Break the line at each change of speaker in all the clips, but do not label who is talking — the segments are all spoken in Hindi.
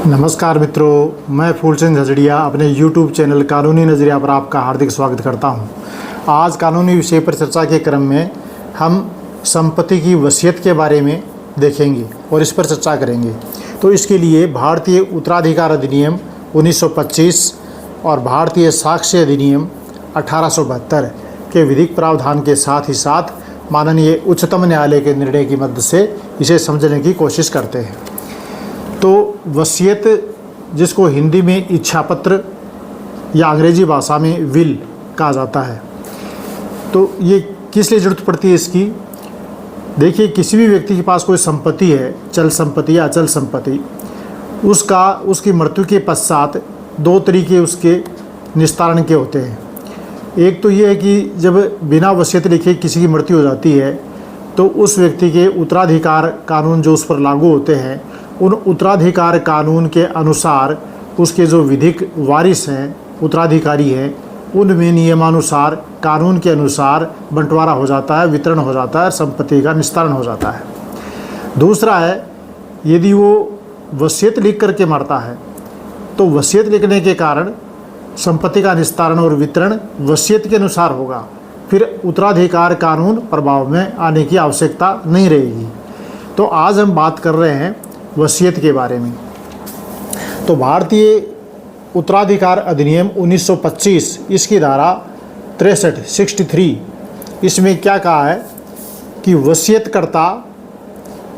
नमस्कार मित्रों, मैं फूलचंद झजड़िया अपने YouTube चैनल कानूनी नज़रिया पर आपका हार्दिक स्वागत करता हूं। आज कानूनी विषय पर चर्चा के क्रम में हम संपत्ति की वसीयत के बारे में देखेंगे और इस पर चर्चा करेंगे। तो इसके लिए भारतीय उत्तराधिकार अधिनियम 1925 और भारतीय साक्ष्य अधिनियम 1872 के विधिक प्रावधान के साथ ही साथ माननीय उच्चतम न्यायालय के निर्णय की मदद से इसे समझने की कोशिश करते हैं। तो वसीयत, जिसको हिंदी में इच्छा पत्र या अंग्रेजी भाषा में विल कहा जाता है, तो ये किस लिए ज़रूरत पड़ती है इसकी? देखिए, किसी भी व्यक्ति के पास कोई संपत्ति है, चल संपत्ति या अचल संपत्ति, उसकी मृत्यु के पश्चात दो तरीके उसके निस्तारण के होते हैं। एक तो ये है कि जब बिना वसीयत लिखे किसी की मृत्यु हो जाती है तो उस व्यक्ति के उत्तराधिकार कानून जो उस पर लागू होते हैं, उन उत्तराधिकार कानून के अनुसार उसके जो विधिक वारिस हैं, उत्तराधिकारी हैं, उनमें नियमानुसार कानून के अनुसार बंटवारा हो जाता है, वितरण हो जाता है, संपत्ति का निस्तारण हो जाता है। दूसरा है, यदि वो वसीयत लिख करके मरता है तो वसीयत लिखने के कारण संपत्ति का निस्तारण और वितरण वसीयत के अनुसार होगा, फिर उत्तराधिकार कानून प्रभाव में आने की आवश्यकता नहीं रहेगी। तो आज हम बात कर रहे हैं वसीयत के बारे में। तो भारतीय उत्तराधिकार अधिनियम 1925 इसकी धारा 63 इसमें क्या कहा है कि वसीयतकर्ता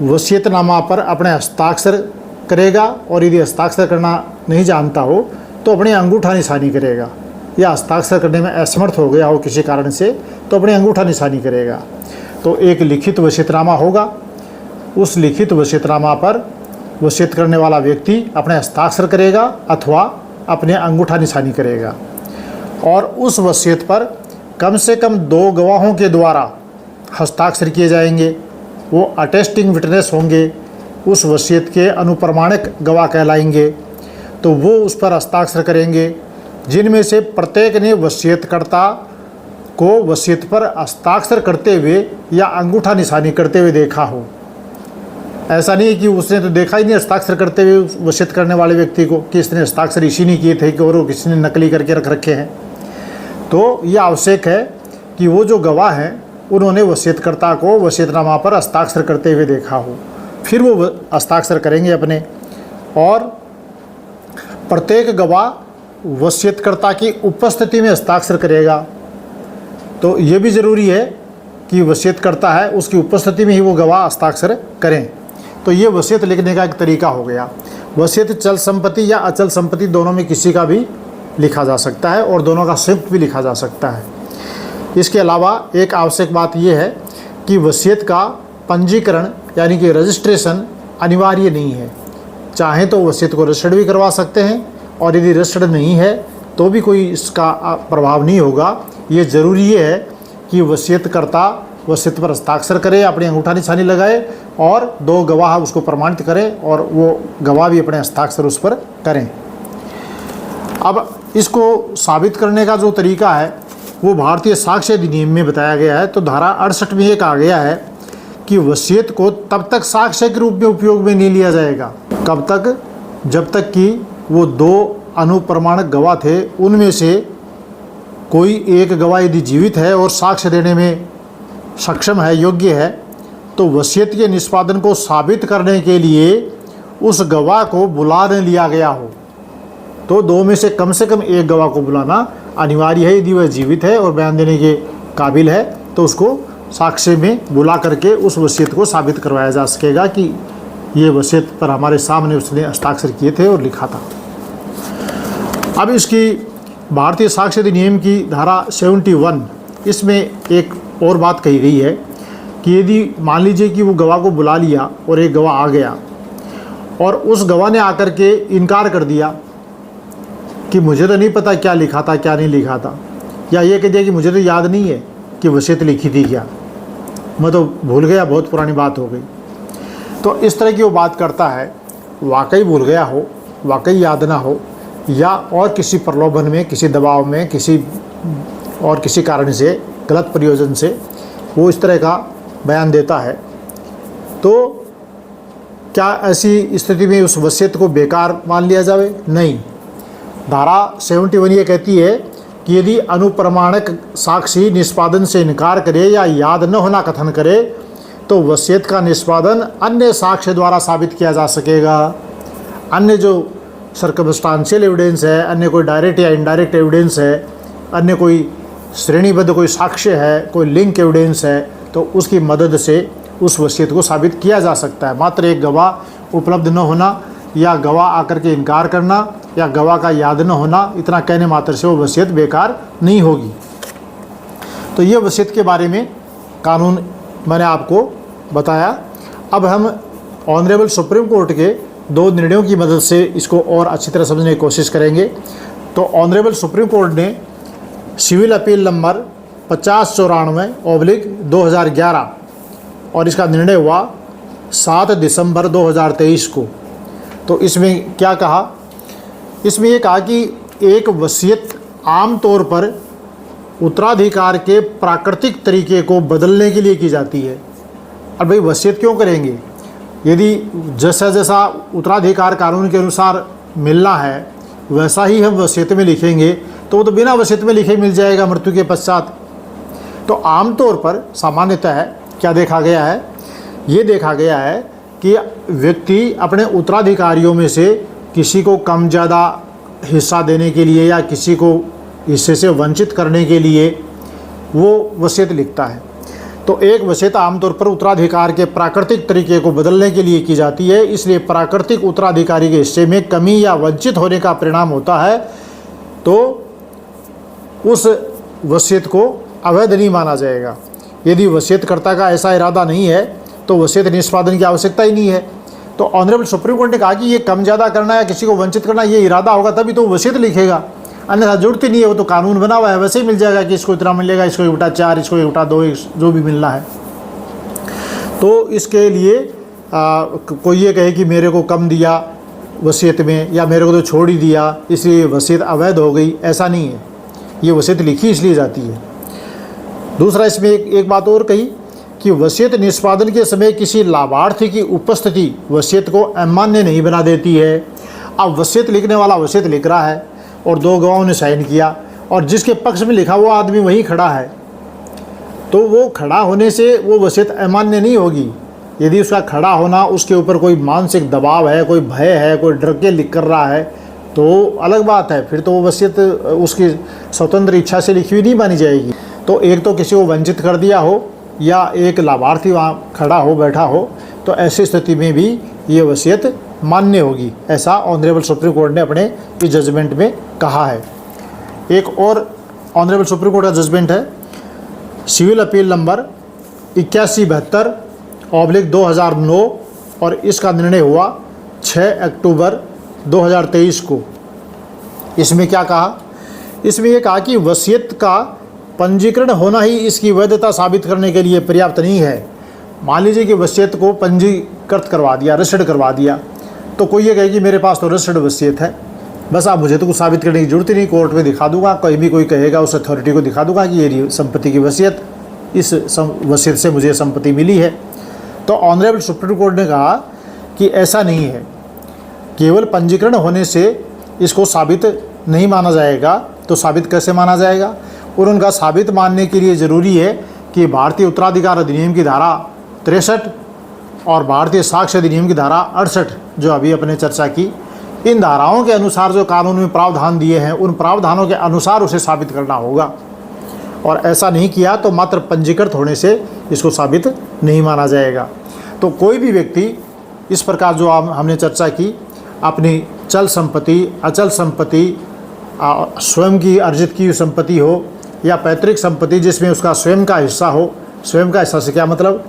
वसीयतनामा पर अपने हस्ताक्षर करेगा, और यदि हस्ताक्षर करना नहीं जानता हो तो अपनी अंगूठा निशानी करेगा, या हस्ताक्षर करने में असमर्थ हो गया हो किसी कारण से तो अपनी अंगूठा निशानी करेगा। तो एक लिखित वसीयतनामा होगा, उस लिखित वसीयतनामा पर वसीयत करने वाला व्यक्ति अपने हस्ताक्षर करेगा अथवा अपने अंगूठा निशानी करेगा, और उस वसीयत पर कम से कम 2 गवाहों के द्वारा हस्ताक्षर किए जाएंगे। वो अटेस्टिंग विटनेस होंगे, उस वसीयत के अनुप्रमाणक गवाह कहलाएंगे। तो वो उस पर हस्ताक्षर करेंगे, जिनमें से प्रत्येक ने वसीयतकर्ता को वसीयत पर हस्ताक्षर करते हुए या अंगूठा निशानी करते हुए देखा हो। ऐसा नहीं है कि उसने तो देखा ही नहीं हस्ताक्षर करते हुए वसीयत करने वाले व्यक्ति को, कि इसने हस्ताक्षर इसी नहीं किए थे कि और किसी ने नकली करके रख रखे हैं। तो यह आवश्यक है कि वो जो गवाह हैं उन्होंने वसीयतकर्ता को वसीयतनामा पर हस्ताक्षर करते हुए देखा हो, फिर वो हस्ताक्षर करेंगे अपने। और प्रत्येक गवाह वसीयतकर्ता की उपस्थिति में हस्ताक्षर करेगा। तो ये भी ज़रूरी है कि वसीयतकर्ता है उसकी उपस्थिति में ही वो गवाह हस्ताक्षर करें। तो ये वसीयत लिखने का एक तरीका हो गया। वसीयत चल संपत्ति या अचल संपत्ति दोनों में किसी का भी लिखा जा सकता है, और दोनों का संयुक्त भी लिखा जा सकता है। इसके अलावा एक आवश्यक बात यह है कि वसीयत का पंजीकरण यानी कि रजिस्ट्रेशन अनिवार्य नहीं है। चाहें तो वसीयत को रजिस्टर्ड भी करवा सकते हैं, और यदि रजिस्टर्ड नहीं है तो भी कोई इसका प्रभाव नहीं होगा। ये ज़रूरी है कि वसीयतकर्ता वसीयत पर हस्ताक्षर करे, अपनी अंगूठा निशानी लगाए, और 2 गवाह उसको प्रमाणित करें, और वो गवाह भी अपने हस्ताक्षर उस पर करें। अब इसको साबित करने का जो तरीका है वो भारतीय साक्ष्य अधिनियम में बताया गया है। तो धारा 68 में ये कहा गया है कि वसीयत को तब तक साक्ष्य के रूप में उपयोग में नहीं लिया जाएगा। कब तक? जब तक कि वो 2 अनुप्रमाणक गवाह थे, उनमें से कोई एक गवाह यदि जीवित है और साक्ष्य देने में सक्षम है, योग्य है, तो वसीयत के निष्पादन को साबित करने के लिए उस गवाह को बुला न लिया गया हो। तो 2 में से कम एक गवाह को बुलाना अनिवार्य है। यदि वह जीवित है और बयान देने के काबिल है तो उसको साक्ष्य में बुला करके उस वसीयत को साबित करवाया जा सकेगा कि ये वसीयत पर हमारे सामने उसने हस्ताक्षर किए थे और लिखा था। अब इसकी भारतीय साक्ष्य अधिनियम की धारा 71 इसमें एक और बात कही गई है कि यदि मान लीजिए कि वो गवाह को बुला लिया और एक गवाह आ गया और उस गवाह ने आकर के इनकार कर दिया कि मुझे तो नहीं पता क्या लिखा था क्या नहीं लिखा था, या ये कह दिया कि मुझे तो याद नहीं है कि वसीयत लिखी थी क्या, मैं तो भूल गया, बहुत पुरानी बात हो गई। तो इस तरह की वो बात करता है, वाकई भूल गया हो, वाकई याद ना हो, या और किसी प्रलोभन में, किसी दबाव में, किसी कारण से, गलत प्रयोजन से वो इस तरह का बयान देता है, तो क्या ऐसी स्थिति में उस वसीयत को बेकार मान लिया जाए? नहीं। धारा 71 ये कहती है कि यदि अनुप्रमाणक साक्षी निष्पादन से इनकार करे या याद न होना कथन करे तो वसीयत का निष्पादन अन्य साक्ष्य द्वारा साबित किया जा सकेगा। अन्य जो सर्कमस्टांशियल एविडेंस है, अन्य कोई डायरेक्ट या इनडायरेक्ट एविडेंस है, अन्य कोई श्रेणीबद्ध कोई साक्ष्य है, कोई लिंक एविडेंस है, तो उसकी मदद से उस वसीयत को साबित किया जा सकता है। मात्र एक गवाह उपलब्ध न होना या गवाह आकर के इनकार करना या गवाह का याद न होना, इतना कहने मात्र से वो वसीयत बेकार नहीं होगी। तो ये वसीयत के बारे में कानून मैंने आपको बताया। अब हम ऑनरेबल सुप्रीम कोर्ट के 2 निर्णयों की मदद से इसको और अच्छी तरह समझने की कोशिश करेंगे। तो ऑनरेबल सुप्रीम कोर्ट ने सिविल अपील नंबर 5094/2011 और इसका निर्णय हुआ 7 दिसंबर 2023 को। तो इसमें क्या कहा? इसमें ये कहा कि एक वसीयत आम तौर पर उत्तराधिकार के प्राकृतिक तरीके को बदलने के लिए की जाती है। अब भाई वसीयत क्यों करेंगे? यदि जैसा जैसा उत्तराधिकार कानून के अनुसार मिलना है वैसा ही हम वसीयत में लिखेंगे तो वो तो बिना वसीयत में लिखे मिल जाएगा मृत्यु के पश्चात। तो आमतौर पर सामान्यतः क्या देखा गया है? ये देखा गया है कि व्यक्ति अपने उत्तराधिकारियों में से किसी को कम ज़्यादा हिस्सा देने के लिए या किसी को हिस्से से वंचित करने के लिए वो वसीयत लिखता है। तो एक वसीयत आमतौर पर उत्तराधिकार के प्राकृतिक तरीके को बदलने के लिए की जाती है। इसलिए प्राकृतिक उत्तराधिकारी के हिस्से में कमी या वंचित होने का परिणाम होता है तो उस वसीयत को अवैध नहीं माना जाएगा। यदि वसीयतकर्ता का ऐसा इरादा नहीं है तो वसीयत निष्पादन की आवश्यकता ही नहीं है। तो ऑनरेबल सुप्रीम कोर्ट ने कहा कि ये कम ज़्यादा करना या किसी को वंचित करना ये इरादा होगा तभी तो वसीयत लिखेगा, अन्यथा जरूरत ही नहीं है। वो तो कानून बना हुआ है, वैसे ही मिल जाएगा कि इसको इतना मिलेगा, इसको 1/4, इसको 1/2, जो भी मिलना है। तो इसके लिए कोई ये कहे कि मेरे को कम दिया वसीयत में या मेरे को तो छोड़ ही दिया इसलिए वसीयत अवैध हो गई, ऐसा नहीं है। ये वसीयत लिखी इसलिए जाती है। दूसरा इसमें एक बात और कही कि वसीयत निष्पादन के समय किसी लाभार्थी की उपस्थिति वसीयत को अमान्य नहीं बना देती है। अब वसीयत लिखने वाला वसीयत लिख रहा है और 2 गवाहों ने साइन किया और जिसके पक्ष में लिखा वो आदमी वहीं खड़ा है, तो वो खड़ा होने से वो वसीयत अमान्य नहीं होगी। यदि उसका खड़ा होना उसके ऊपर कोई मानसिक दबाव है, कोई भय है, कोई डर के लिख कर रहा है तो अलग बात है, फिर तो वो वसीयत उसकी स्वतंत्र इच्छा से लिखी हुई नहीं मानी जाएगी। तो एक तो किसी को वंचित कर दिया हो या एक लाभार्थी वहाँ खड़ा हो बैठा हो तो ऐसी स्थिति में भी ये वसीयत मान्य होगी, ऐसा ऑनरेबल सुप्रीम कोर्ट ने अपने इस जजमेंट में कहा है। एक और ऑनरेबल सुप्रीम कोर्ट का जजमेंट है सिविल अपील नंबर 8172/2009 और इसका निर्णय हुआ 6 अक्टूबर 2023 को। इसमें क्या कहा? इसमें यह कहा कि वसीयत का पंजीकरण होना ही इसकी वैधता साबित करने के लिए पर्याप्त नहीं है। मान लीजिए कि वसीयत को पंजीकृत करवा दिया, रजिस्टर्ड करवा दिया, तो कोई ये कहे कि मेरे पास तो रजिस्टर्ड वसीयत है, बस आप मुझे तो कुछ साबित करने की जरूरत ही नहीं, कोर्ट में दिखा दूंगा, कहीं भी कोई कहेगा उस अथॉरिटी को दिखा दूंगा कि ये संपत्ति की वसीयत, इस वसीयत से मुझे संपत्ति मिली है। तो ऑनरेबल सुप्रीम कोर्ट ने कहा कि ऐसा नहीं है, केवल पंजीकरण होने से इसको साबित नहीं माना जाएगा। तो साबित कैसे माना जाएगा? और उनका साबित मानने के लिए ज़रूरी है कि भारतीय उत्तराधिकार अधिनियम की धारा 63 और भारतीय साक्ष्य अधिनियम की धारा 68 जो अभी अपने चर्चा की, इन धाराओं के अनुसार जो कानून में प्रावधान दिए हैं उन प्रावधानों के अनुसार उसे साबित करना होगा। और ऐसा नहीं किया तो मात्र पंजीकृत होने से इसको साबित नहीं माना जाएगा। तो कोई भी व्यक्ति इस प्रकार जो हमने चर्चा की, अपनी चल संपत्ति, अचल संपत्ति, स्वयं की अर्जित की संपत्ति हो या पैतृक संपत्ति जिसमें उसका स्वयं का हिस्सा हो। स्वयं का हिस्सा से क्या मतलब?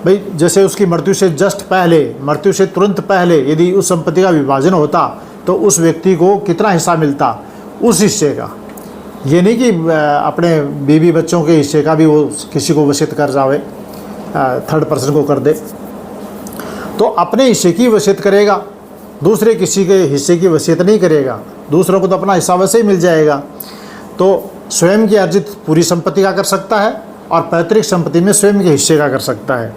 भाई जैसे उसकी मृत्यु से जस्ट पहले, मृत्यु से तुरंत पहले यदि उस संपत्ति का विभाजन होता तो उस व्यक्ति को कितना हिस्सा मिलता, उस हिस्से का। ये नहीं कि अपने बीवी बच्चों के हिस्से का भी वो किसी को वसीयत कर जावे, थर्ड पर्सन को कर दे। तो अपने हिस्से की वसीयत करेगा, दूसरे किसी के हिस्से की वसीयत नहीं करेगा। दूसरों को तो अपना हिस्सा वैसे ही मिल जाएगा। तो स्वयं की अर्जित पूरी संपत्ति का कर सकता है और पैतृक संपत्ति में स्वयं के हिस्से का कर सकता है।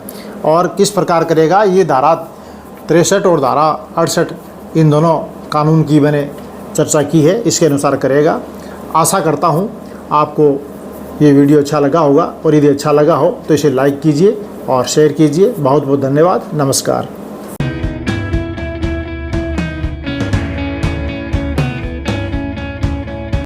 और किस प्रकार करेगा? ये धारा 63 और धारा 68 इन दोनों कानून की मैंने चर्चा की है, इसके अनुसार करेगा। आशा करता हूँ आपको ये वीडियो अच्छा लगा होगा, और यदि अच्छा लगा हो तो इसे लाइक कीजिए और शेयर कीजिए। बहुत बहुत धन्यवाद। नमस्कार।